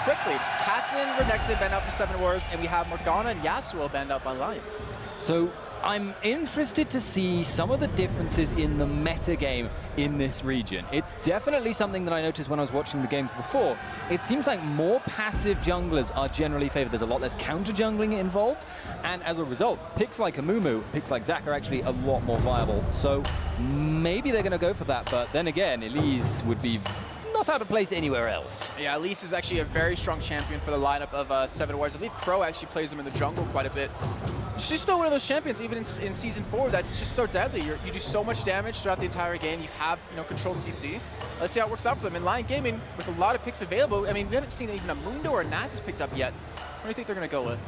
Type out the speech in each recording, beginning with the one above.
quickly. Cassin, Renekton banned out for 7 Wars, and we have Morgana and Yasuo banned out by Lyon. So I'm interested to see some of the differences in the meta game in this region. It's definitely something that I noticed when I was watching the game before. It seems like more passive junglers are generally favored. There's a lot less counter jungling involved, and as a result, picks like Amumu, picks like Zac are actually a lot more viable. So maybe they're going to go for that, but then again, Elise would be not out of place anywhere else. Yeah, Elise is actually a very strong champion for the lineup of 7 Wars. I believe Crow actually plays him in the jungle quite a bit. She's still one of those champions, even in Season 4, that's just so deadly. You do so much damage throughout the entire game. You have, controlled CC. Let's see how it works out for them. In Lyon Gaming, with a lot of picks available, I mean, we haven't seen even a Mundo or a Nasus picked up yet. What do you think they're going to go with?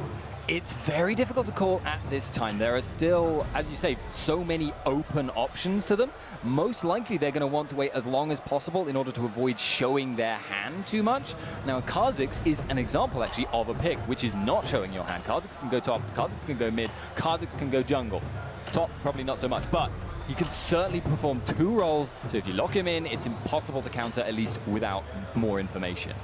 It's very difficult to call at this time. There are still, as you say, so many open options to them. Most likely they're going to want to wait as long as possible in order to avoid showing their hand too much. Now, Kha'Zix is an example, actually, of a pick which is not showing your hand. Kha'Zix can go top, Kha'Zix can go mid, Kha'Zix can go jungle. Top, probably not so much, but he can certainly perform 2 roles, so if you lock him in, it's impossible to counter, at least without more information.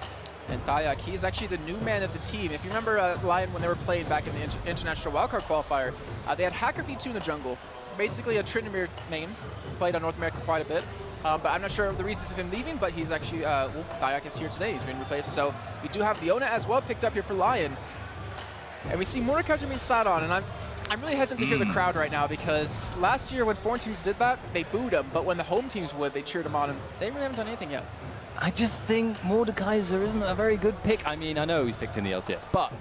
And Dayak, he's actually the new man of the team. If you remember Lyon when they were playing back in the International Wildcard Qualifier, they had Hacker V2 in the jungle. Basically a Tryndamere main, played on North America quite a bit. But I'm not sure of the reasons of him leaving, but he's actually, Dayak is here today. He's been replaced. So we do have Leona as well picked up here for Lyon. And we see Mordekaiser being sat on, and I'm really hesitant to hear the crowd right now because last year when foreign teams did that, they booed him. But when the home teams would, they cheered him on, and they really haven't done anything yet. I just think Mordekaiser isn't a very good pick. I mean, I know he's picked in the LCS, but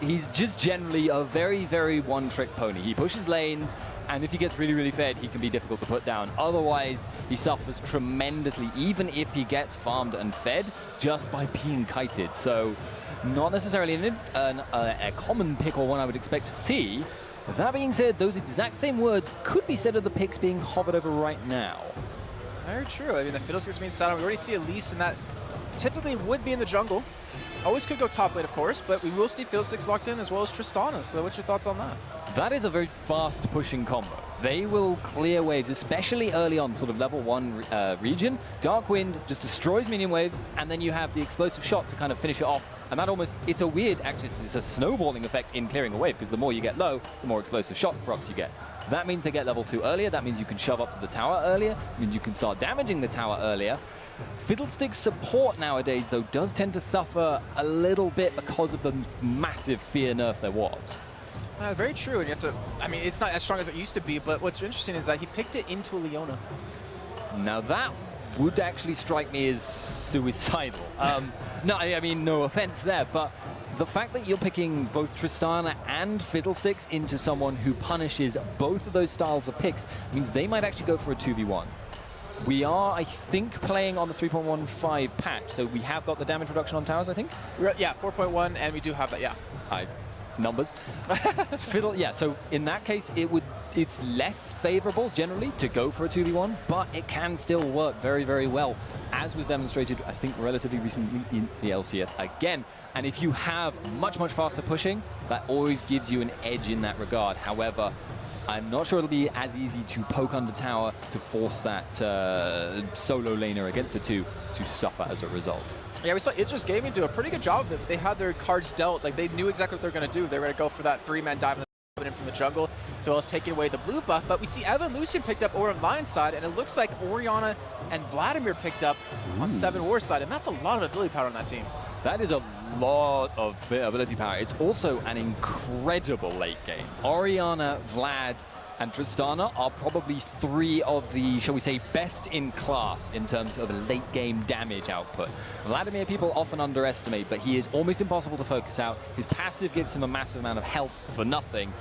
he's just generally a very, very one-trick pony. He pushes lanes, and if he gets really, really fed, he can be difficult to put down. Otherwise, he suffers tremendously, even if he gets farmed and fed, just by being kited. So, not necessarily a common pick or one I would expect to see. That being said, those exact same words could be said of the picks being hovered over right now. Very true. I mean, the Fiddlesticks being sat on. We already see Elise in that typically would be in the jungle. Always could go top lane, of course, but we will see Fiddlesticks locked in as well as Tristana. So what's your thoughts on that? That is a very fast pushing combo. They will clear waves, especially early on, sort of level 1 region. Dark Wind just destroys minion waves, and then you have the explosive shot to kind of finish it off. And that almost, it's a weird, actually, it's a snowballing effect in clearing a wave, because the more you get low, the more explosive shot procs you get. That means they get level 2 earlier. That means you can shove up to the tower earlier. It means you can start damaging the tower earlier. Fiddlestick's support nowadays, though, does tend to suffer a little bit because of the massive fear nerf there was. Very true, and you have to, I mean, it's not as strong as it used to be, but what's interesting is that he picked it into a Leona. Now that would actually strike me as suicidal. No, I mean, no offense there, but the fact that you're picking both Tristana and Fiddlesticks into someone who punishes both of those styles of picks means they might actually go for a 2v1. We are, I think, playing on the 3.15 patch, so we have got the damage reduction on towers, I think? Yeah, 4.1, and we do have that, yeah. Numbers. Yeah, so in that case, it's less favorable generally to go for a 2v1, but it can still work very, very well, as was demonstrated, I think, relatively recently in the LCS again. And if you have much, much faster pushing, that always gives you an edge in that regard. However, I'm not sure it'll be as easy to poke under tower to force that solo laner against the 2 to suffer as a result. Yeah, we saw Idris Gaming do a pretty good job of it. They had their cards dealt. Like, they knew exactly what they were going to do. They were going to go for that 3-man dive in from the jungle, as well as taking away the blue buff. But we see Evan Lucian picked up over on Lion's side, and it looks like Orianna and Vladimir picked up on 7 War's side, and that's a lot of ability power on that team. That is a lot of ability power. It's also an incredible late game. Orianna, Vlad, and Tristana are probably 3 of the, shall we say, best in class in terms of late game damage output. Vladimir people often underestimate, but he is almost impossible to focus out. His passive gives him a massive amount of health for nothing,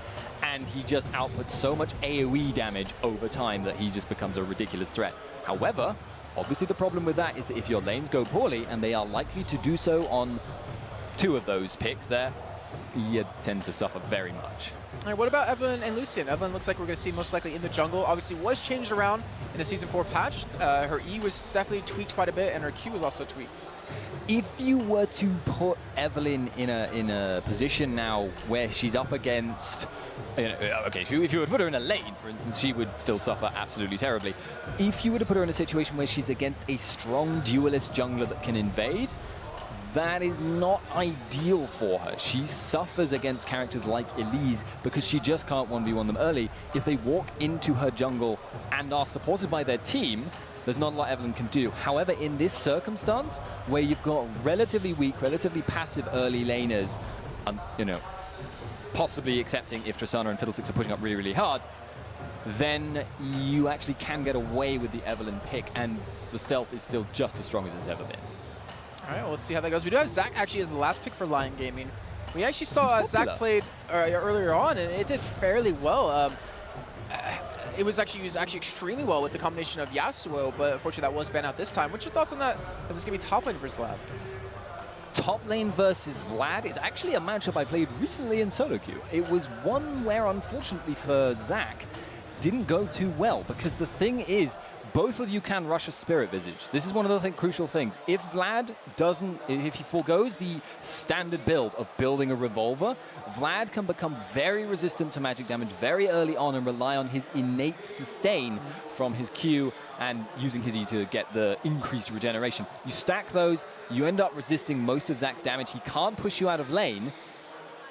and he just outputs so much AoE damage over time that he just becomes a ridiculous threat. However, obviously the problem with that is that if your lanes go poorly, and they are likely to do so on 2 of those picks there, you tend to suffer very much. All right, what about Evelyn and Lucian? Evelyn looks like we're going to see most likely in the jungle. Obviously was changed around in the Season 4 patch. Her E was definitely tweaked quite a bit, and her Q was also tweaked. If you were to put Evelyn in a position now where she's up against, okay, if you were to put her in a lane, for instance, she would still suffer absolutely terribly. If you were to put her in a situation where she's against a strong duelist jungler that can invade, that is not ideal for her. She suffers against characters like Elise because she just can't 1v1 them early. If they walk into her jungle and are supported by their team, there's not a lot Evelyn can do. However, in this circumstance, where you've got relatively weak, relatively passive early laners, you know, possibly accepting if Tristana and Fiddlesticks are pushing up really, really hard, then you actually can get away with the Evelyn pick, and the stealth is still just as strong as it's ever been. All right, well, let's see how that goes. We do have Zach actually as the last pick for Lyon Gaming. We actually saw Zach played earlier on, and it did fairly well. It was actually used extremely well with the combination of Yasuo, but unfortunately that was banned out this time. What's your thoughts on that? Is this going to be top lane versus Vlad? Top lane versus Vlad is actually a matchup I played recently in solo queue. It was one where, unfortunately for Zach, didn't go too well, because the thing is, both of you can rush a Spirit Visage. This is one of the crucial things. If Vlad doesn't, if he forgoes the standard build of building a revolver, Vlad can become very resistant to magic damage very early on and rely on his innate sustain from his Q and using his E to get the increased regeneration. You stack those, you end up resisting most of Zach's damage. He can't push you out of lane,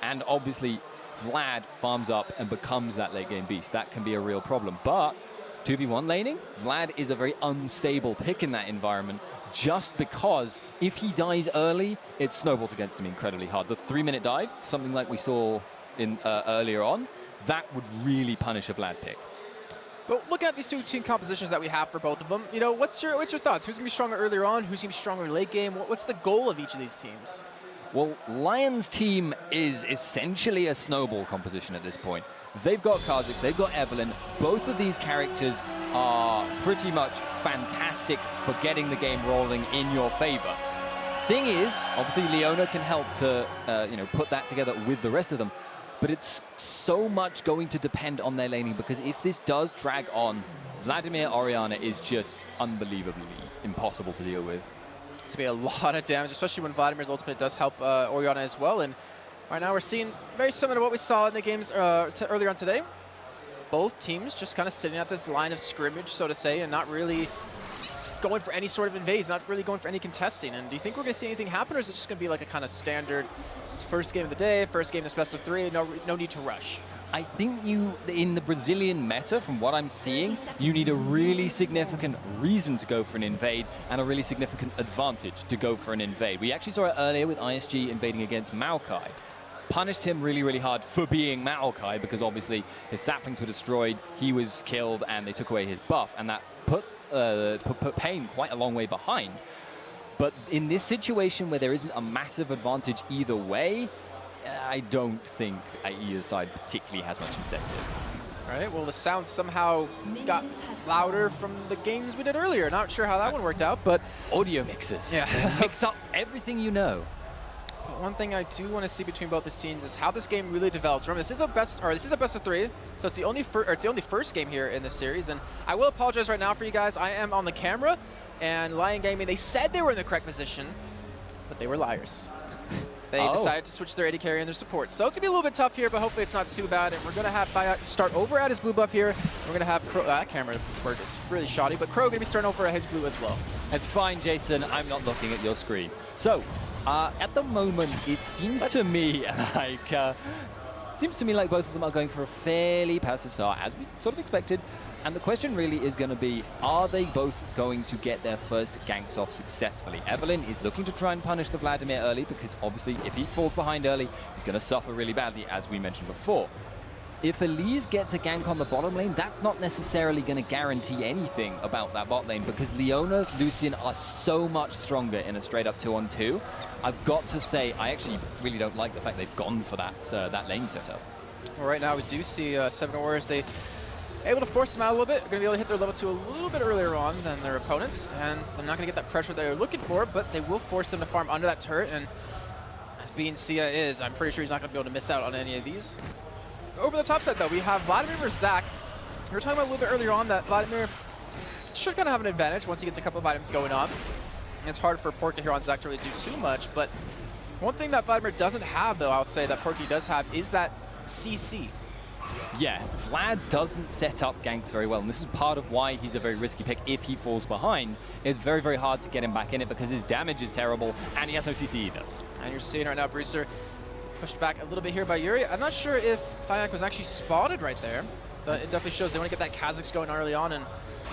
and obviously Vlad farms up and becomes that late game beast. That can be a real problem. But 2v1 laning, Vlad is a very unstable pick in that environment, just because if he dies early, it snowballs against him incredibly hard. The 3-minute dive, something like we saw in earlier on, that would really punish a Vlad pick. But looking at these two team compositions that we have for both of them, you know, what's your thoughts? Who's going to be stronger earlier on? Who's going to be stronger late game? What's the goal of each of these teams? Well, Lyon's team is essentially a snowball composition at this point. They've got Kha'Zix, they've got Evelyn. Both of these characters are pretty much fantastic for getting the game rolling in your favor. Thing is, obviously Leona can help to you know, put that together with the rest of them, but it's so much going to depend on their laning, because if this does drag on, Vladimir Orianna is just unbelievably impossible to deal with. It's going to be a lot of damage, especially when Vladimir's ultimate does help Orianna as well. And right now we're seeing very similar to what we saw in the games earlier on today. Both teams just kind of sitting at this line of scrimmage, so to say, and not really going for any sort of invades, not really going for any contesting. And do you think we're going to see anything happen, or is it just going to be like a kind of standard first game of the day, first game that's best of 3, no need to rush? I think in the Brazilian meta, from what I'm seeing, you need a really significant reason to go for an invade and a really significant advantage to go for an invade. We actually saw it earlier with ISG invading against Maokai. Punished him really, really hard for being Maokai, because obviously his saplings were destroyed, he was killed, and they took away his buff, and that put Pain quite a long way behind. But in this situation where there isn't a massive advantage either way, I don't think either side particularly has much incentive. All right, well, the sound somehow got louder from the games we did earlier. Not sure how that one worked out, but... Audio mixers. Yeah. Mix up everything you know. But one thing I do want to see between both these teams is how this game really develops. Remember, this is a best of 3, so it's the only first game here in this series. And I will apologize right now for you guys. I am on the camera, and Lyon Gaming, they said they were in the correct position, but they were liars. They decided to switch their AD carry and their support. So it's going to be a little bit tough here, but hopefully it's not too bad. And we're going to have Bayek start over at his blue buff here. We're going to have Crow, that camera work is really shoddy, but Crow going to be starting over at his blue as well. It's fine, Jason. I'm not looking at your screen. So, at the moment, it seems to me like both of them are going for a fairly passive start, as we sort of expected. And the question really is going to be, are they both going to get their first ganks off successfully? Evelyn is looking to try and punish the Vladimir early, because obviously if he falls behind early, he's going to suffer really badly, as we mentioned before. If Elise gets a gank on the bottom lane, that's not necessarily going to guarantee anything about that bot lane, because Leona, Lucian are so much stronger in a straight up 2-on-2. I've got to say, I actually really don't like the fact they've gone for that lane setup. Well, right now we do see 7 Warriors, they able to force them out a little bit. They're going to be able to hit their level 2 a little bit earlier on than their opponents, and they're not going to get that pressure they're looking for, but they will force them to farm under that turret, and as being Sia is, I'm pretty sure he's not going to be able to miss out on any of these. Over the top side, though, we have Vladimir versus Zach. We were talking about a little bit earlier on that Vladimir should kind of have an advantage once he gets a couple of items going on. And it's hard for Porky here on Zach to really do too much, but one thing that Vladimir doesn't have, though, I'll say that Porky does have, is that CC. Yeah, Vlad doesn't set up ganks very well, and this is part of why he's a very risky pick. If he falls behind, it's very, very hard to get him back in it because his damage is terrible, and he has no CC either. And you're seeing right now, Brewster pushed back a little bit here by Yuri. I'm not sure if Thyak was actually spotted right there, but it definitely shows they want to get that Kha'Zix going early on, and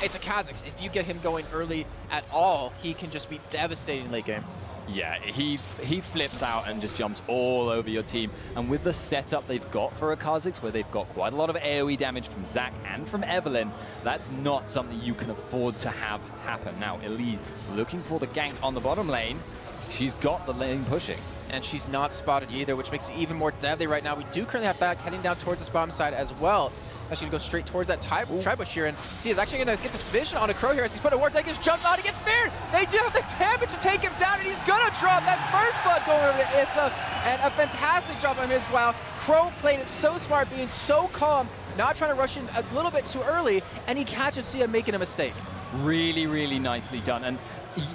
it's a Kha'Zix. If you get him going early at all, he can just be devastating late game. Yeah, he flips out and just jumps all over your team. And with the setup they've got for a Kha'Zix, where they've got quite a lot of AoE damage from Zac and from Evelynn, that's not something you can afford to have happen. Now, Elise looking for the gank on the bottom lane. She's got the lane pushing. And she's not spotted either, which makes it even more deadly right now. We do currently have Thyak heading down towards this bottom side as well. Actually, go straight towards that tri-bush here, and Sia is actually going to get this vision on a Crow here as he's put a ward. He jumps on, he gets feared. They do have the damage to take him down, and he's going to drop. That's first blood going over to Issa, and a fantastic job on his wow. Crow played it so smart, being so calm, not trying to rush in a little bit too early, and he catches Sia making a mistake. Really, really nicely done. And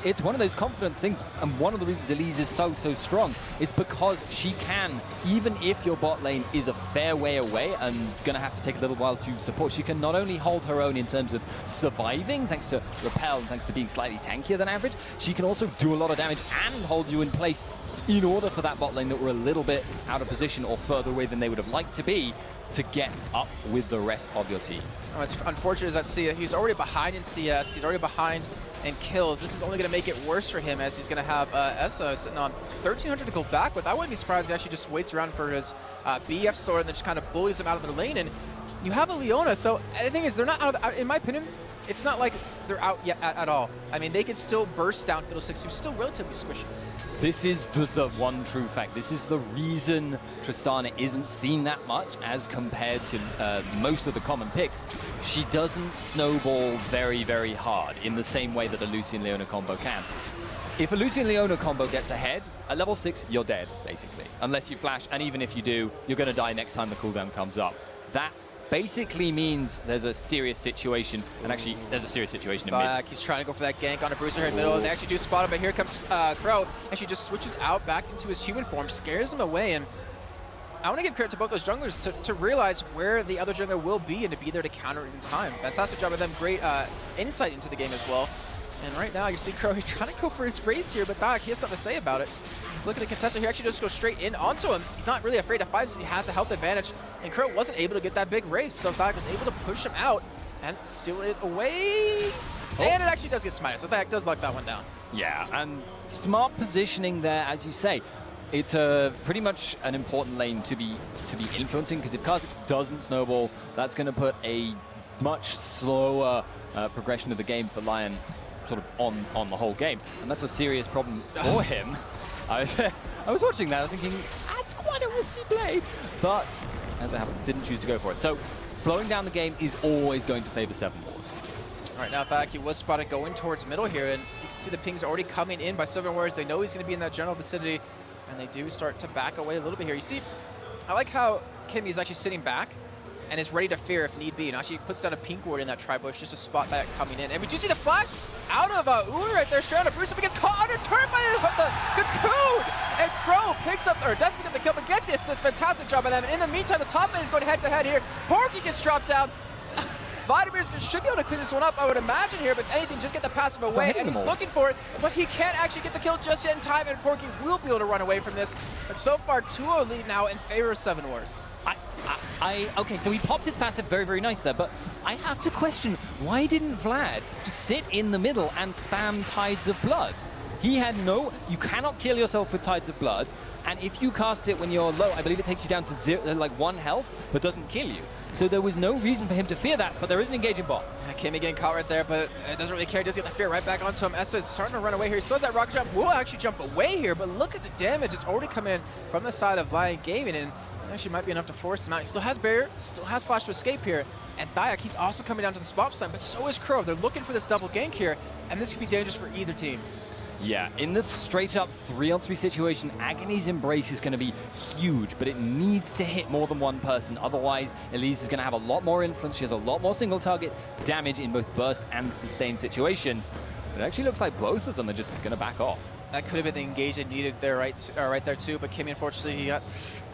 it's one of those confidence things, and one of the reasons Elise is so strong is because she can, even if your bot lane is a fair way away and gonna have to take a little while to support, she can not only hold her own in terms of surviving thanks to repel and thanks to being slightly tankier than average, she can also do a lot of damage and hold you in place in order for that bot lane that were a little bit out of position or further away than they would have liked to be to get up with the rest of your team. Oh, it's unfortunate as that Sia, he's already behind in CS, he's already behind in kills. This is only going to make it worse for him as he's going to have Essa sitting on 1,300 to go back with. I wouldn't be surprised if he actually just waits around for his BF sword and then just kind of bullies him out of the lane. And you have a Leona, so the thing is, they're not out of, in my opinion, it's not like they're out yet at all. I mean, they can still burst down Fiddlesticks, who's still relatively squishy. This is the one true fact. This is the reason Tristana isn't seen that much as compared to most of the common picks. She doesn't snowball very, very hard in the same way that a Lucian Leona combo can. If a Lucian Leona combo gets ahead, at level 6, you're dead, basically. Unless you flash, and even if you do, you're going to die next time the cooldown comes up. That basically means there's a serious situation, and actually there's a serious situation in mid. He's trying to go for that gank on a Bruiser here in middle, and they actually do spot him, but here comes Crow, and she just switches out back into his human form, scares him away, and I want to give credit to both those junglers to realize where the other jungler will be and to be there to counter it in time. Fantastic job of them, great insight into the game as well. And right now you see Crow, he's trying to go for his race here, but Thyak, he has something to say about it. He's looking at Contessa here, actually just go straight in onto him. He's not really afraid to fight, so he has the health advantage. And Crow wasn't able to get that big race, so Thyak was able to push him out and steal it away. Oh. And it actually does get smited, so Thyak does lock that one down. Yeah, and smart positioning there, as you say. It's pretty much an important lane to be influencing, because if Kha'Zix doesn't snowball, that's going to put a much slower progression of the game for Lyon sort of on the whole game, and that's a serious problem for him. I was watching that, I was thinking, that's quite a risky play, but as it happens, didn't choose to go for it. So slowing down the game is always going to favor 7 Wars. All right, now Thyak, he was spotted going towards middle here, and you can see the pings already coming in by 7 Warriors. They know he's going to be in that general vicinity, and they do start to back away a little bit here. You see, I like how Kimmy is actually sitting back and is ready to fear if need be, and actually puts down a pink ward in that tri-bush just to spot that coming in. And we do see the flash out of Uri right there, straight out of Bruce, but gets caught under turn by the Cocoon! And Crow picks up, or does pick up the kill, but gets the assist. Fantastic job by them. And in the meantime, the top lane is going head-to-head here. Porky gets dropped down. Vladimir should be able to clean this one up, I would imagine here, but if anything, just get the passive away, and he's looking for it, but he can't actually get the kill just yet in time, and Porky will be able to run away from this. But so far, 2-0 lead now in favor of 7 Wars. Okay, so he popped his passive very, very nice there, but I have to question, why didn't Vlad just sit in the middle and spam Tides of Blood? He had you cannot kill yourself with Tides of Blood, and if you cast it when you're low, I believe it takes you down to like 1 health, but doesn't kill you. So there was no reason for him to fear that, but there is an engaging bot. Yeah, Kimmy getting caught right there, but it doesn't really care. He does get the fear right back onto him. Essa is starting to run away here. He still has that rocket jump. Will actually jump away here, but look at the damage. It's already come in from the side of Lyon Gaming, and actually might be enough to force him out. He still has barrier, still has flash to escape here. And Thyak, he's also coming down to the spot side, but so is Crow. They're looking for this double gank here, and this could be dangerous for either team. Yeah, in the straight-up 3-on-3 situation, Agony's Embrace is going to be huge, but it needs to hit more than one person. Otherwise, Elise is going to have a lot more influence. She has a lot more single-target damage in both burst and sustained situations. But it actually looks like both of them are just going to back off. That could have been the engage they needed there, right there too. But Kimmy, unfortunately, he got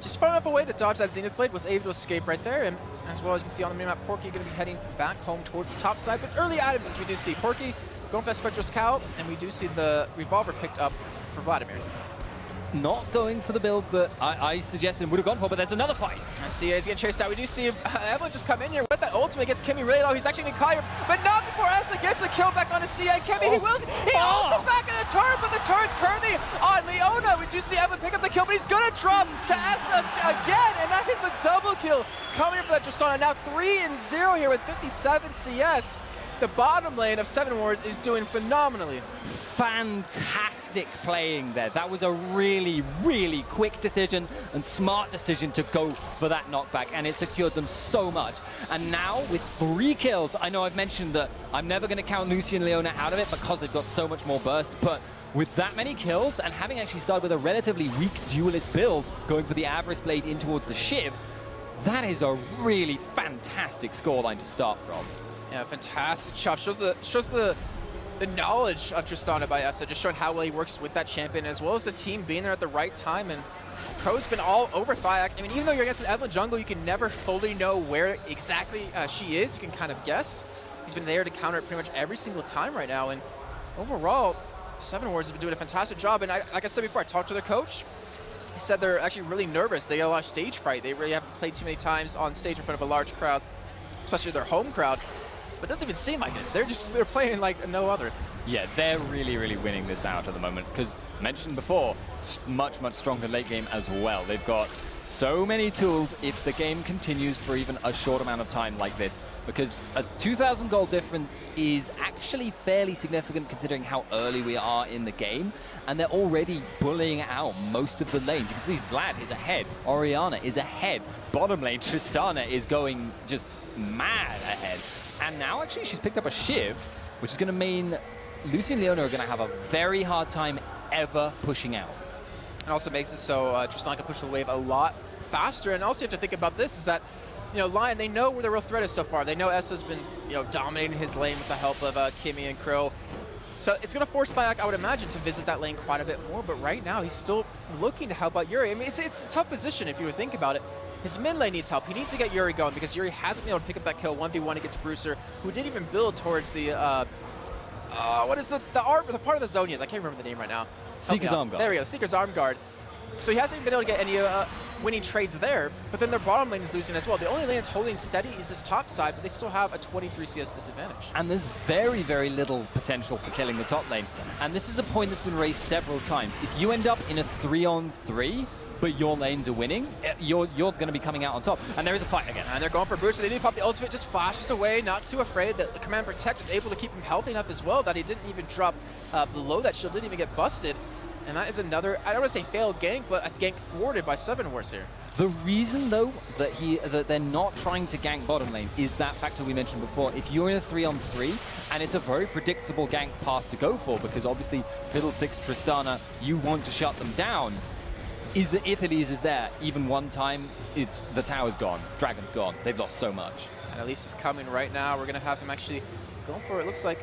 just far enough away to dodge that Zenith blade, was able to escape right there. And as well as you can see on the minimap, Porky going to be heading back home towards the top side. But early items, as we do see, Porky going for that Spectral Scout, and we do see the Revolver picked up for Vladimir. Not going for the build that I suggested would have gone for, but there's another fight. I see he's getting chased out. We do see Evelyn just come in here with that ultimate, gets Kimmy really low. He's actually going to caught here, but not before Essa gets the kill back on the CA. Kimmy, he wills. He ults back in the turn, but the turn's currently on Leona. We do see Evelyn pick up the kill, but he's going to drop to Essa again, and that is a double kill coming in for that Tristana. Now 3-0 here with 57 CS. The bottom lane of Seven Wars is doing phenomenally. Fantastic playing there. That was a really, really quick decision and smart decision to go for that knockback, and it secured them so much. And now with 3 kills, I know I've mentioned that I'm never going to count Lucy and Leona out of it because they've got so much more burst, but with that many kills and having actually started with a relatively weak duelist build, going for the Avarice Blade in towards the Shiv, that is a really fantastic scoreline to start from. Yeah, fantastic job. Shows the knowledge of Tristana by Essa, just showing how well he works with that champion, as well as the team being there at the right time. And Crow's been all over Thyak. I mean, even though you're against an Evelyn jungle, you can never fully know where exactly she is. You can kind of guess. He's been there to counter it pretty much every single time right now. And overall, Seven Wars has been doing a fantastic job. And like I said before, I talked to their coach. He said they're actually really nervous. They got a lot of stage fright. They really haven't played too many times on stage in front of a large crowd, especially their home crowd. But it doesn't even seem like it. They're playing like no other. Yeah, they're really, really winning this out at the moment because, mentioned before, much, much stronger late game as well. They've got so many tools if the game continues for even a short amount of time like this, because a 2,000 gold difference is actually fairly significant considering how early we are in the game, and they're already bullying out most of the lanes. You can see Vlad is ahead, Orianna is ahead, bottom lane Tristana is going just mad ahead. And now, actually, she's picked up a Shiv, which is going to mean Lucy and Leona are going to have a very hard time ever pushing out. It also makes it so Tristana can push the wave a lot faster. And also, you have to think about this, is that, you know, Lyon, they know where the real threat is so far. They know Essa's been, you know, dominating his lane with the help of Kimmy and Crow. So it's going to force Thyak, I would imagine, to visit that lane quite a bit more. But right now, he's still looking to help out Yuri. I mean, it's a tough position if you would think about it. His mid lane needs help. He needs to get Yuri going because Yuri hasn't been able to pick up that kill 1v1 against Brewster, who didn't even build towards the, what is the part of the zone is? I can't remember the name right now. Seeker's Arm Guard. There we go, Seeker's Arm Guard. So he hasn't been able to get any winning trades there, but then their bottom lane is losing as well. The only lane that's holding steady is this top side, but they still have a 23 CS disadvantage. And there's very, very little potential for killing the top lane. And this is a point that's been raised several times. If you end up in a 3-on-3, but your lanes are winning, you're going to be coming out on top. And there is a fight again. And they're going for Brewster. They do pop the ultimate, just flashes away, not too afraid. That the Command Protect was able to keep him healthy enough as well that he didn't even drop below that shield, didn't even get busted. And that is another, I don't want to say failed gank, but a gank thwarted by Seven Wars here. The reason, though, that they're not trying to gank bottom lane is that factor we mentioned before. If you're in a 3-on-3, and it's a very predictable gank path to go for, because obviously Fiddlesticks, Tristana, you want to shut them down, is that if Elise is there, even one time, it's the tower's gone, Dragon's gone. They've lost so much. And Elise is coming right now. We're going to have him actually going for, it looks like,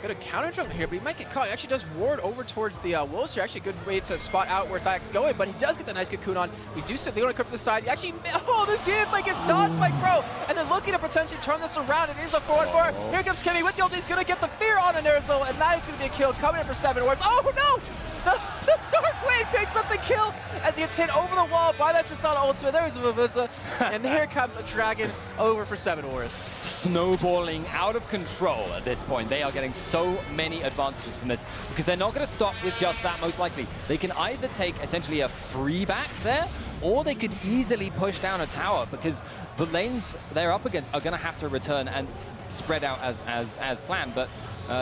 got a counter jump here, but he might get caught. He actually does ward over towards the wolves here. Actually a good way to spot out where Thak's going, but he does get the nice cocoon on. We do see Leona come from the side. He actually, oh, the Zenith like gets dodged by Crow, and then looking to potentially turn this around. It is a 4-on-4. Here comes Kimmy with the ult. He's going to get the fear on Anerzo, and that is going to be a kill coming in for Seven Wars. Oh no! The Dark Blade picks up the kill as he gets hit over the wall by that Tristana ultimate. There's a Vavisa, and here comes a Dragon over for Seven Wars. Snowballing out of control at this point. They are getting so many advantages from this because they're not going to stop with just that, most likely. They can either take essentially a free back there, or they could easily push down a tower because the lanes they're up against are going to have to return and spread out as planned. But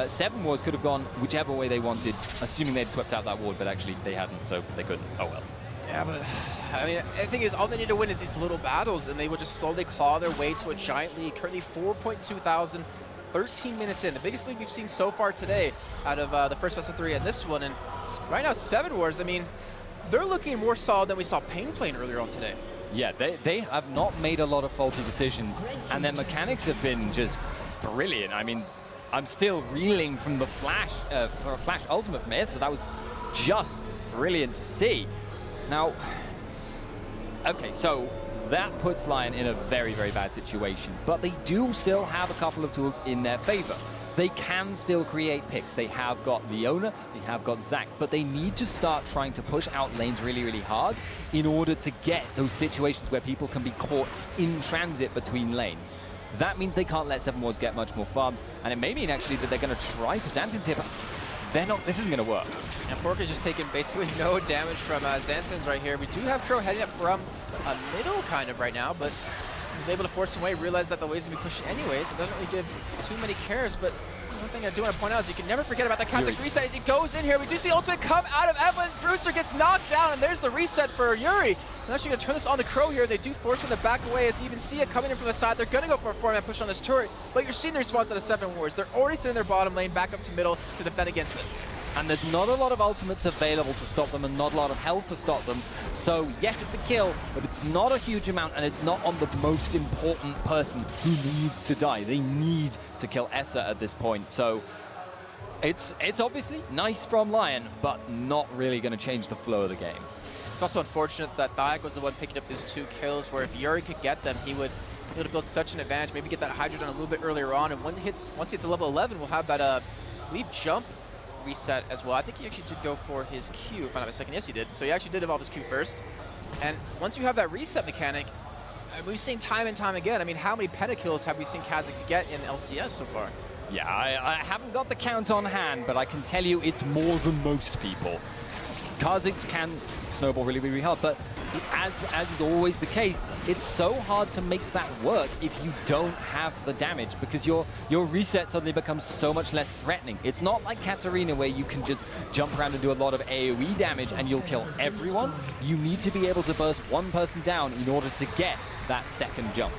Seven Wars could have gone whichever way they wanted, assuming they'd swept out that ward, but actually they hadn't, so they couldn't. Oh well. Yeah, but I mean, the thing is, all they need to win is these little battles, and they will just slowly claw their way to a giant lead. Currently 4.2 thousand, 13 minutes in. The biggest lead we've seen so far today out of the first best of 3 and this one. And right now, Seven Wars, I mean, they're looking more solid than we saw Pain playing earlier on today. Yeah, they have not made a lot of faulty decisions, and their mechanics have been just brilliant. I mean, I'm still reeling from the Flash Ultimate from Issa. That was just brilliant to see. Now, okay, so that puts Lyon in a very, very bad situation, but they do still have a couple of tools in their favor. They can still create picks. They have got Leona, they have got Zac, but they need to start trying to push out lanes really, really hard in order to get those situations where people can be caught in transit between lanes. That means they can't let Seven Wars get much more farmed, and it may mean actually that they're going to try for Xantins here, but they're not. This isn't going to work. And Porky's just taking basically no damage from Xantins right here. We do have Crow heading up from a middle kind of right now, but he was able to force him away, realize that the wave's going to be pushed anyways. It doesn't really give too many cares, but one thing I do want to point out is you can never forget about the context reset as he goes in here. We do see ultimate come out of Evelyn. Brewster gets knocked down, and there's the reset for Yuri. They're actually going to turn this on the Crow here. They do force him to back away as you even see it coming in from the side. They're going to go for a 4-man push on this turret, but you're seeing the response out of Seven Wars. They're already sitting in their bottom lane, back up to middle to defend against this. And there's not a lot of ultimates available to stop them and not a lot of health to stop them. So yes, it's a kill, but it's not a huge amount, and it's not on the most important person who needs to die. They need to kill Essa at this point. So it's obviously nice from Lyon, but not really going to change the flow of the game. It's also unfortunate that Thyak was the one picking up those 2 kills, where if Yuri could get them, he would be able to build such an advantage, maybe get that Hydra done a little bit earlier on, and once he hits a level 11, we'll have that, I believe, jump reset as well. I think he actually did go for his Q, if I'm not mistaken. Yes, he did. So he actually did evolve his Q first. And once you have that reset mechanic, we've seen time and time again. I mean, how many pentakills have we seen Kha'Zix get in LCS so far? Yeah, I haven't got the count on hand, but I can tell you it's more than most people. Kha'Zix can snowball really, really hard, but as is always the case, it's so hard to make that work if you don't have the damage, because your reset suddenly becomes so much less threatening. It's not like Katarina where you can just jump around and do a lot of AoE damage and you'll kill everyone. You need to be able to burst one person down in order to get that second jump.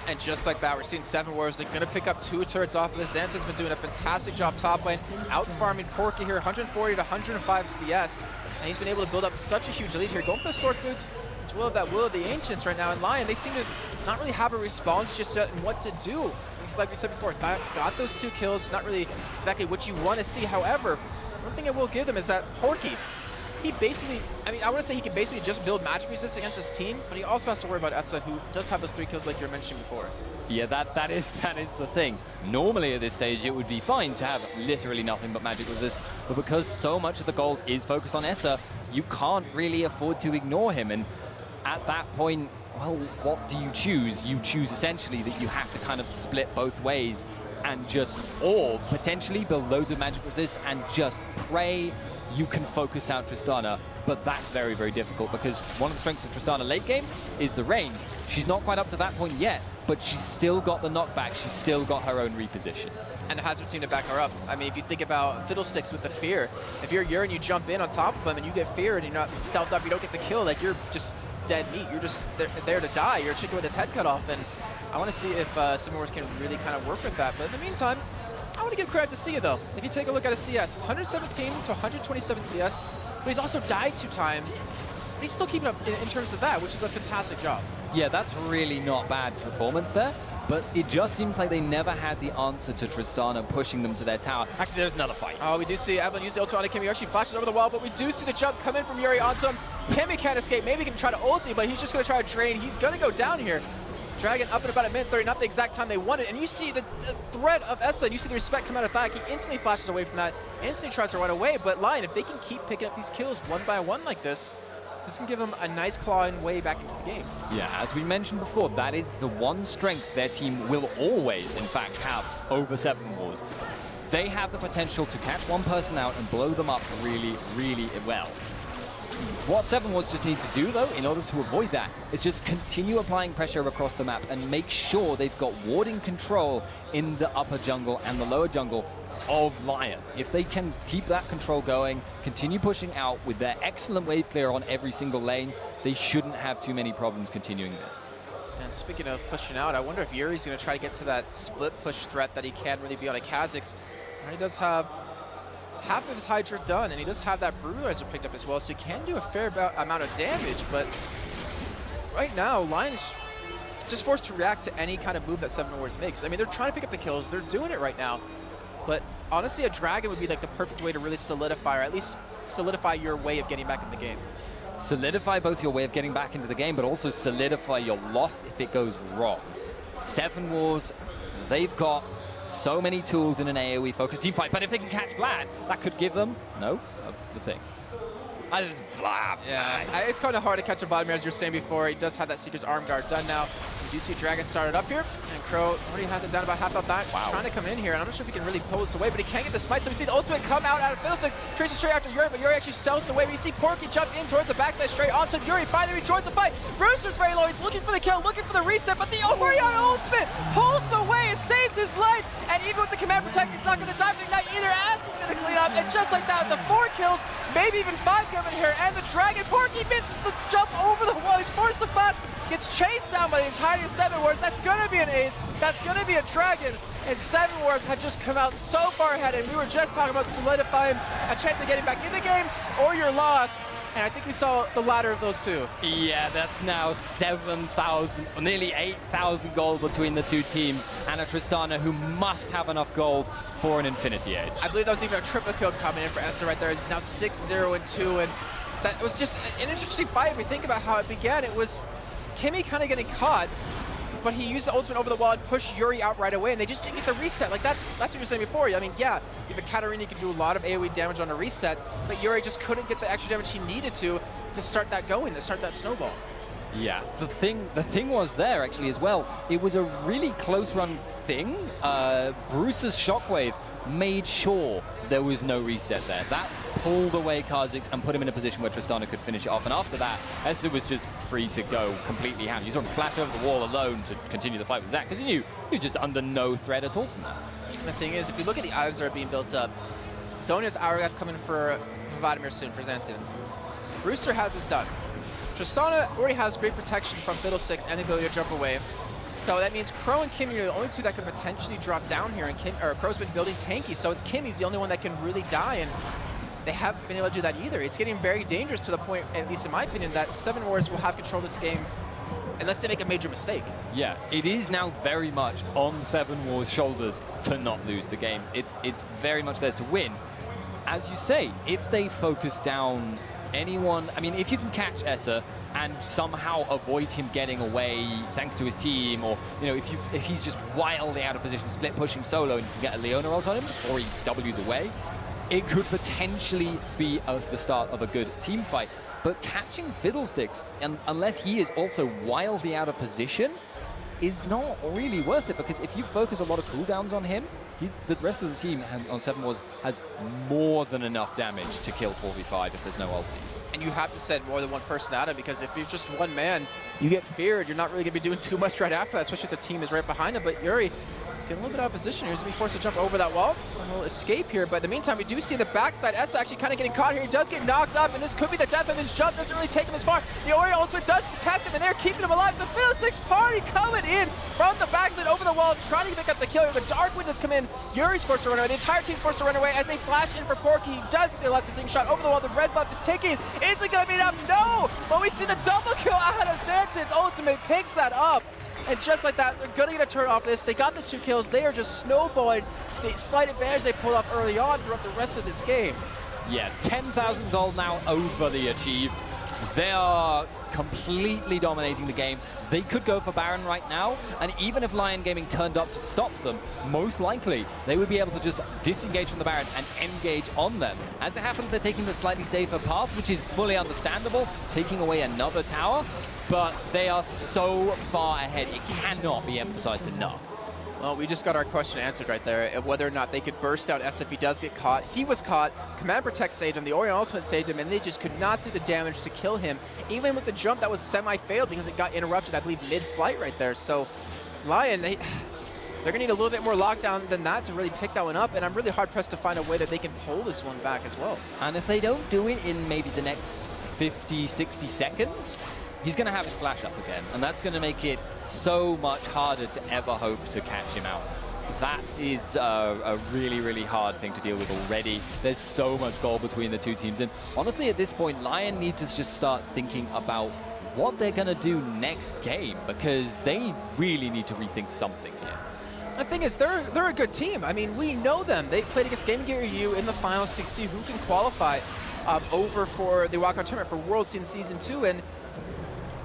And just like that, we're seeing Seven Wars. They're going to pick up 2 turrets off of this. Xantin's been doing a fantastic job top lane, out-farming Porky here, 140 to 105 CS. And he's been able to build up such a huge lead here. Going for the Sword Boots, as well as that Will of the Ancients right now. And Lyon, they seem to not really have a response just yet and what to do. Because like we said before, got those 2 kills, not really exactly what you want to see. However, one thing I will give them is that Porky, he basically, I mean, I want to say he can basically just build magic resist against his team, but he also has to worry about Essa, who does have those 3 kills like you were mentioning before. Yeah, that is the thing. Normally at this stage, it would be fine to have literally nothing but magic resist, but because so much of the gold is focused on Essa, you can't really afford to ignore him. And at that point, well, what do you choose? You choose essentially that you have to kind of split both ways and just, or potentially build loads of magic resist and just pray you can focus out Tristana, but that's very, very difficult because one of the strengths of Tristana late game is the range. She's not quite up to that point yet, but she's still got the knockback, she's still got her own reposition. And has her team to back her up. I mean, if you think about Fiddlesticks with the fear, if you're Yuri and you jump in on top of them and you get fear and you're not stealthed up, you don't get the kill, like you're just dead meat. You're just there to die. You're a chicken with its head cut off, and I want to see if Seven Wars can really kind of work with that. But in the meantime, I want to give credit to Sia though. If you take a look at his CS, 117 to 127 CS, but he's also died 2 times. But he's still keeping up in terms of that, which is a fantastic job. Yeah, that's really not bad performance there, but it just seems like they never had the answer to Tristana pushing them to their tower. Actually, there's another fight. Oh, we do see Evelyn use the ulti on Kimmy. Actually flashes over the wall, but we do see the jump come in from Yuri onto him. Kimmy can't escape. Maybe he can try to ulti, but he's just going to try to drain. He's going to go down here. Dragon up in about 1:30, not the exact time they wanted. And you see the threat of Essa, and you see the respect come out of Thyak. He instantly flashes away from that, instantly tries to run away. But Lyon, if they can keep picking up these kills one by one like this can give them a nice clawing way back into the game. Yeah, as we mentioned before, that is the one strength their team will always, in fact, have over Seven Wars. They have the potential to catch one person out and blow them up really, really well. What Seven Wars just need to do, though, in order to avoid that, is just continue applying pressure across the map and make sure they've got warding control in the upper jungle and the lower jungle of Lyon. If they can keep that control going, continue pushing out with their excellent wave clear on every single lane, they shouldn't have too many problems continuing this. And speaking of pushing out, I wonder if Yuri's going to try to get to that split push threat that he can really be on a Kha'Zix. He does have half of his Hydra done, and he does have that Brutalizer picked up as well, so he can do a fair amount of damage, but right now, Lyon is just forced to react to any kind of move that Seven Wars makes. I mean, they're trying to pick up the kills, they're doing it right now, but honestly, a Dragon would be like the perfect way to really solidify, or at least solidify your way of getting back in the game. Solidify both your way of getting back into the game, but also solidify your loss if it goes wrong. 7 Wars, they've got so many tools in an AoE-focused team fight, but if they can catch Vlad, that could give them... No, that's the thing. Yeah, it's kind of hard to catch a Vladimir, as you were saying before. He does have that Seeker's arm guard done now. You do see Dragon started up here, and Crow already has it down about half health back. Wow. Trying to come in here, and I'm not sure if he can really pull this away, but he can't get the smite. So we see the ultimate come out of Fiddlesticks, traces straight after Yuri, but Yuri actually stealths away. We see Porky jump in towards the backside straight onto Yuri. Finally rejoins the fight. Brewster's very low. He's looking for the kill, looking for the reset, but the Orion ultimate pulls him away and saves his life. And even with the command protect, he's not going to die for the Ignite either, as he's going to clean up. And just like that, with the 4 kills, maybe even 5 coming here, and the Dragon, Porky misses the jump over the wall. He's forced to flash, gets chased down by the entire 7 Wars. That's going to be an ace. That's going to be a Dragon. And 7 Wars have just come out so far ahead, and we were just talking about solidifying a chance of getting back in the game, or you're lost. And I think we saw the latter of those two. Yeah, that's now 7,000, nearly 8,000 gold between the two teams, and a Tristana who must have enough gold for an Infinity Edge. I believe that was even a triple kill coming in for Esther right there. It's now 6-0-2, and that was just an interesting fight. If we think about how it began, it was Kimmy kind of getting caught, but he used the ultimate over the wall and pushed Yuri out right away, and they just didn't get the reset. Like, that's what you were saying before. I mean, yeah, you have a Katarina, you can do a lot of AoE damage on a reset, but Yuri just couldn't get the extra damage he needed to start that going, to start that snowball. Yeah, the thing was there actually as well. It was a really close run thing. Bruce's Shockwave made sure there was no reset there. That pulled away Kha'Zix and put him in a position where Tristana could finish it off. And after that, Esther was just free to go completely ham. You saw him flash over the wall alone to continue the fight with Zach, because he knew he was just under no threat at all from that. The thing is, if you look at the items that are being built up, Zonya's Hourglass coming for Vladimir soon for Xantins. Rooster has his done. Tristana already has great protection from Fiddlesticks and the ability to jump away. So that means Crow and Kimmy are the only two that could potentially drop down here, and Crow's been building tanky, so it's Kimmy's the only one that can really die, and they haven't been able to do that either. It's getting very dangerous to the point, at least in my opinion, that 7 Wars will have control of this game unless they make a major mistake. Yeah, it is now very much on 7 Wars' shoulders to not lose the game. It's very much theirs to win. As you say, if they focus down anyone, I mean, if you can catch Essa and somehow avoid him getting away thanks to his team, or, you know, if he's just wildly out of position, split pushing solo, and you can get a Leona ult on him before he W's away, it could potentially be the start of a good team fight. But catching Fiddlesticks, and unless he is also wildly out of position, is not really worth it, because if you focus a lot of cooldowns on him, the rest of the team on 7 Wars has more than enough damage to kill 4v5 if there's no ultis. And you have to send more than one person at him, because if you're just one man, you get feared. You're not really going to be doing too much right after that, especially if the team is right behind him. But Yuri, getting a little bit out of position here. He's going to be forced to jump over that wall. A little escape here, but in the meantime, we do see the backside. Essa actually kind of getting caught here. He does get knocked up, and this could be the death of his jump. Doesn't really take him as far. The Orion ultimate does protect him, and they're keeping him alive. The Fiddlesticks party coming in from the backside over the wall, trying to pick up the kill. The Dark Wind has come in. Yuri's forced to run away. The entire team's forced to run away as they flash in for Porky. He does get the last missing shot over the wall. The red buff is taking. Is it going to be enough? No! But we see the double kill out of Xantins. Ultimate picks that up. And just like that, they're going to get a turn off this. They got the 2 kills. They are just snowballing the slight advantage they pulled off early on throughout the rest of this game. Yeah, 10,000 gold now overly achieved. They are completely dominating the game. They could go for Baron right now, and even if Lyon Gaming turned up to stop them, most likely they would be able to just disengage from the Baron and engage on them. As it happens, they're taking the slightly safer path, which is fully understandable, taking away another tower, but they are so far ahead, it cannot be emphasized enough. Well, we just got our question answered right there, of whether or not they could burst out S if he does get caught. He was caught, Command Protect saved him, the Orion Ultimate saved him, and they just could not do the damage to kill him. Even with the jump that was semi-failed because it got interrupted, I believe, mid-flight right there. So, Lyon, they're going to need a little bit more lockdown than that to really pick that one up, and I'm really hard-pressed to find a way that they can pull this one back as well. And if they don't do it in maybe the next 50, 60 seconds, he's going to have his flash up again, and that's going to make it so much harder to ever hope to catch him out. That is a really, really hard thing to deal with already. There's so much goal between the two teams, and honestly at this point, Lyon needs to just start thinking about what they're going to do next game, because they really need to rethink something here. The thing is, they're a good team. I mean, we know them. They played against Game Gear EU in the finals to see who can qualify. over for the wildcard tournament for Worlds in Season 2, and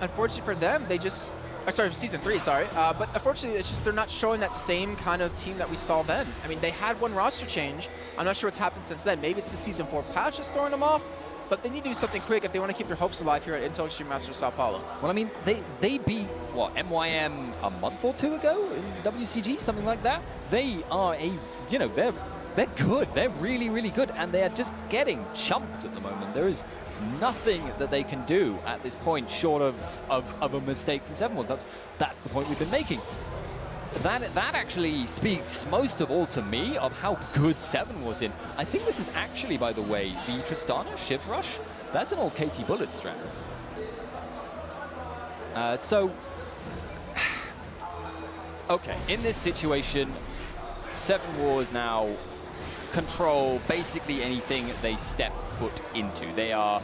unfortunately for them, they just, sorry, Season 3, sorry. But unfortunately, it's just they're not showing that same kind of team that we saw then. I mean, they had one roster change. I'm not sure what's happened since then. Maybe it's the Season 4 patch just throwing them off, but they need to do something quick if they want to keep their hopes alive here at Intel Extreme Masters Sao Paulo. Well, I mean, they beat, what, MYM a month or two ago in WCG, something like that? They are they're good. They're really, really good, and they are just getting chumped at the moment. There is nothing that they can do at this point short of a mistake from Seven Wars. That's the point we've been making. That actually speaks most of all to me of how good Seven was in. I think this is actually, by the way, the Tristana Shiv Rush. That's an old KT Bullet strat. Okay, in this situation, Seven Wars now control basically anything they step foot into. They are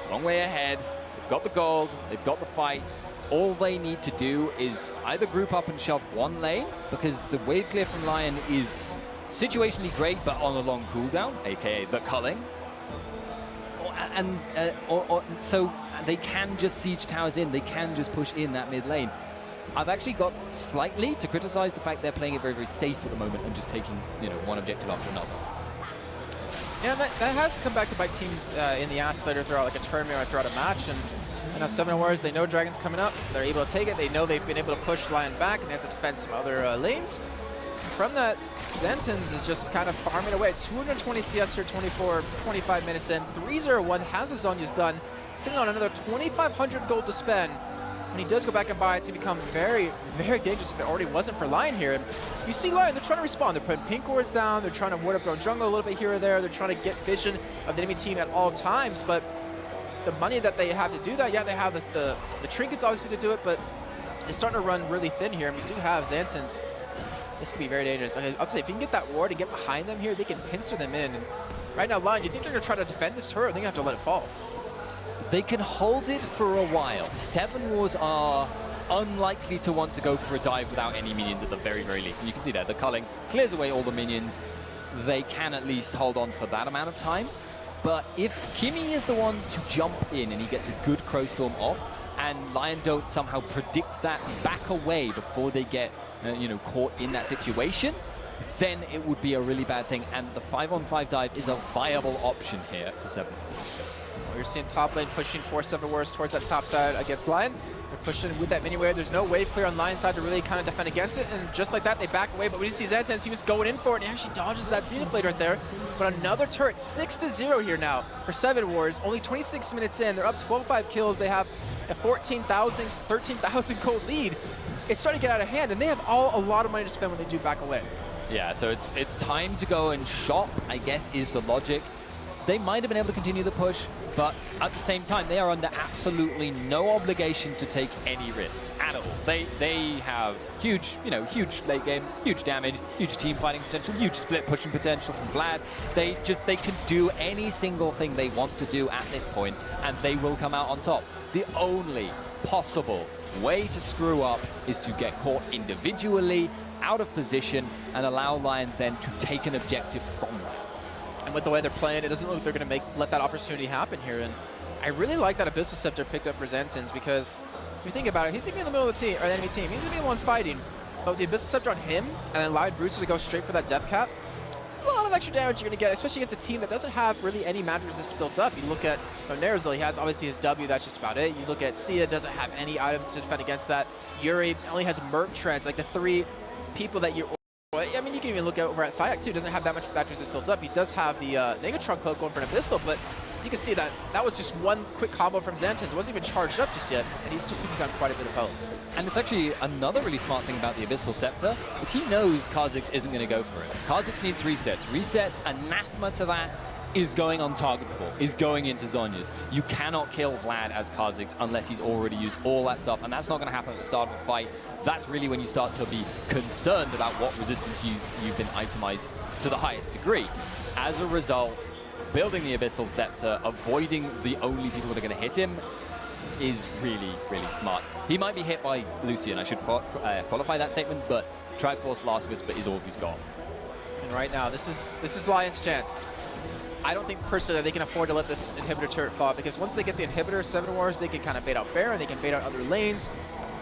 a long way ahead. They've got the gold. They've got the fight. All they need to do is either group up and shove one lane, because the wave clear from Lyon is situationally great, but on a long cooldown, aka the culling. So they can just siege towers in. They can just push in that mid lane. I've actually got slightly to criticize the fact they're playing it very, very safe at the moment and just taking, one objective after another. Yeah, that has come back to bite teams in the ass later throughout like a tournament or throughout a match. And Seven Wars, they know Dragon's coming up. They're able to take it. They know they've been able to push Lyon back, and they have to defend some other lanes. From that, Zentons is just kind of farming away. 220 CS here, 25 minutes in. 3-0-1, has his Zonya's done. Sitting on another 2,500 gold to spend. When he does go back and buy it, it's become very, very dangerous if it already wasn't for Lyon here. And you see Lyon, they're trying to respond. They're putting pink wards down. They're trying to ward up their own jungle a little bit here or there. They're trying to get vision of the enemy team at all times. But the money that they have to do that, yeah, they have the trinkets obviously to do it, but it's starting to run really thin here. And we do have Zantons. This could be very dangerous. I'd say if you can get that ward and get behind them here, they can pincer them in. And right now, Lyon, you think they're going to try to defend this turret? They're going to have to let it fall. They can hold it for a while. Seven Wars are unlikely to want to go for a dive without any minions at the very, very least. And you can see there, the culling clears away all the minions. They can at least hold on for that amount of time. But if Kimi is the one to jump in and he gets a good Crow Storm off, and Lyon don't somehow predict that back away before they get caught in that situation, then it would be a really bad thing. And the 5-on-5 dive is a viable option here for Seven Wars. You're seeing top lane pushing 4-7 Wars towards that top side against Lyon. They're pushing with that mini wave. There's no wave clear on Lion's side to really kind of defend against it. And just like that, they back away. But we see Zantons, he was going in for it, and he actually dodges that Xenoblade right there. But another turret, 6-0 here now for Seven Wars. Only 26 minutes in. They're up 12-5 kills. They have a 14,000, 13,000 gold lead. It's starting to get out of hand, and they have a lot of money to spend when they do back away. Yeah, so it's time to go and shop, I guess, is the logic. They might have been able to continue the push, but at the same time, they are under absolutely no obligation to take any risks at all. They have huge, huge late game, huge damage, huge team fighting potential, huge split pushing potential from Vlad. They can do any single thing they want to do at this point, and they will come out on top. The only possible way to screw up is to get caught individually, out of position, and allow Lyon then to take an objective from them. And with the way they're playing, it doesn't look like they're going to let that opportunity happen here. And I really like that Abyssal Scepter picked up for Zantons, because if you think about it, he's going to be in the middle of the team, or the enemy team. He's going to be the one fighting. But with the Abyssal Scepter on him, and then allowed Bruiser to go straight for that death cap, a lot of extra damage you're going to get, especially against a team that doesn't have really any magic resist built up. You look at Nerazil, he has obviously his W, that's just about it. You look at Sia, doesn't have any items to defend against that. Yuri only has Merc Treads, like the three people that you're... I mean, you can even look at over at Thyak too. Doesn't have that much magic resist built up. He does have the Negatron Cloak going for an Abyssal, but you can see that that was just one quick combo from Zantons. It wasn't even charged up just yet, and he's still taking down quite a bit of health. And it's actually another really smart thing about the Abyssal Scepter, is he knows Kha'Zix isn't going to go for it. Kha'Zix needs resets. Resets, anathema to that, is going untargetable, is going into Zonya's. You cannot kill Vlad as Kha'Zix unless he's already used all that stuff, and that's not going to happen at the start of a fight. That's really when you start to be concerned about what resistance you've been itemized to the highest degree. As a result, building the Abyssal Scepter, avoiding the only people that are going to hit him, is really, really smart. He might be hit by Lucian, I should qualify that statement, but Triforce Last Whisper is all he's got. And right now, this is Lyon's chance. I don't think personally that they can afford to let this inhibitor turret fall, because once they get the inhibitor, 7 Wars, they can kind of bait out Baron, they can bait out other lanes.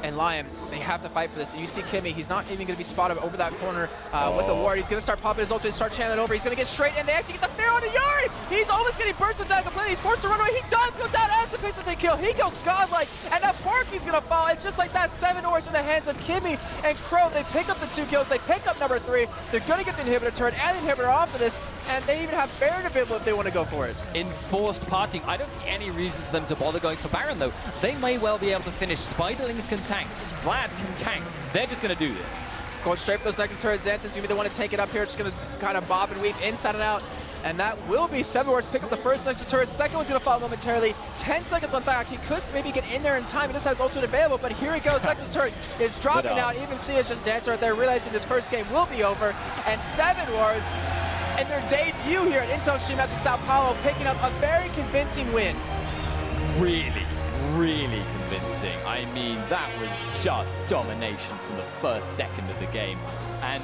And Lyon, they have to fight for this. You see Kimmy, he's not even going to be spotted over that corner with the ward. He's going to start popping his ultimate, start channeling over. He's going to get straight, and they actually get the fair on the Yuri! He's almost getting bursted down completely. He's forced to run away. He does go down as the pistol they kill. He goes godlike, and now Porky's going to fall. And just like that, 7 Wars in the hands of Kimmy and Crow. They pick up the 2 kills. They pick up number 3. They're going to get the inhibitor turret and the inhibitor off of this, and they even have Baron available if they want to go for it. Enforced partying. I don't see any reason for them to bother going for Baron, though. They may well be able to finish. Spiderlings can tank. Vlad can tank. They're just going to do this. Going straight for those Nexus turrets. Xanten's going to be the one to take it up here. Just going to kind of bob and weave inside and out. And that will be 7 Wars pick up the first Nexus turret. Second one's going to follow momentarily. 10 seconds on back. He could maybe get in there in time. He just has ultimate available, but here he goes. Nexus turret is dropping out. Even see it's just dancing right there, realizing this first game will be over. And 7 Wars in their debut here at Intel Extreme Masters Sao Paulo, picking up a very convincing win. Really convincing. I mean, that was just domination from the first second of the game. And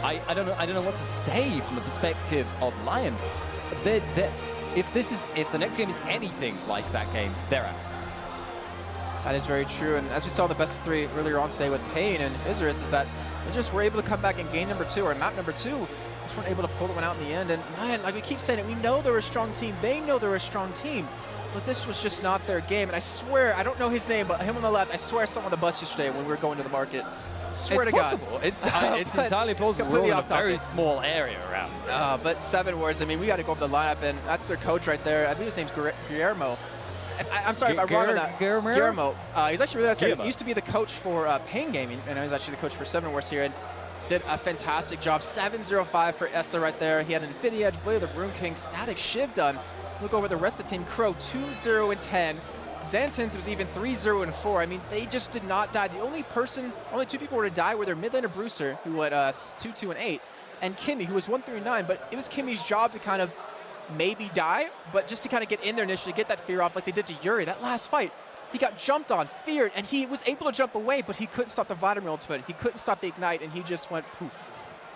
I don't know what to say from the perspective of Lyon. If the next game is anything like that game, they're out. That is very true, and as we saw in the best of 3 earlier on today with Payne and Isurus, is that Isurus were able to come back in game number 2, or map number 2, just weren't able to pull the one out in the end. And Lyon, like we keep saying it, we know they're a strong team, they know they're a strong team, but this was just not their game. And I swear, I don't know his name, but him on the left, I swear I saw him on the bus yesterday when we were going to the market. Swear to God. It's entirely plausible. We're in a very small area around. But 7 Wars, I mean, we got to go over the lineup, and that's their coach right there. I think his name's Guillermo. I'm sorry if I'm wrong on that. Guillermo. He's actually really nice guy. He used to be the coach for Payne Gaming, and he's actually the coach for 7 Wars here, and did a fantastic job. 7-0-5 for Essa right there. He had an Infinity Edge, Blade of the Rune King, Static Shiv done. Look over the rest of the team. Crow 2-0-10. Xanten's was even 3-0-4. I mean, they just did not die. The only 2 people were to die were their mid laner Bruiser, who went 2-2-8, and Kimmy, who was 1-3-9. But it was Kimmy's job to kind of maybe die, but just to kind of get in there initially, get that fear off like they did to Yuri. That last fight, he got jumped on, feared, and he was able to jump away, but he couldn't stop the Vladimir ultimate. He couldn't stop the Ignite, and he just went poof.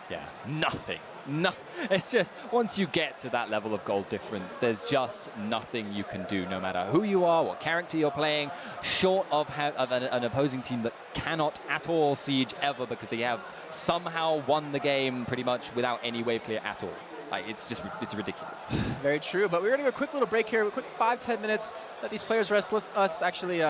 Yeah, nothing. No, it's just, once you get to that level of gold difference, there's just nothing you can do, no matter who you are, what character you're playing, short of an opposing team that cannot at all siege ever, because they have somehow won the game pretty much without any wave clear at all. Like, it's ridiculous. Very true, but we're going to go a quick little break here, a quick 5-10 minutes, let these players rest. Let's us actually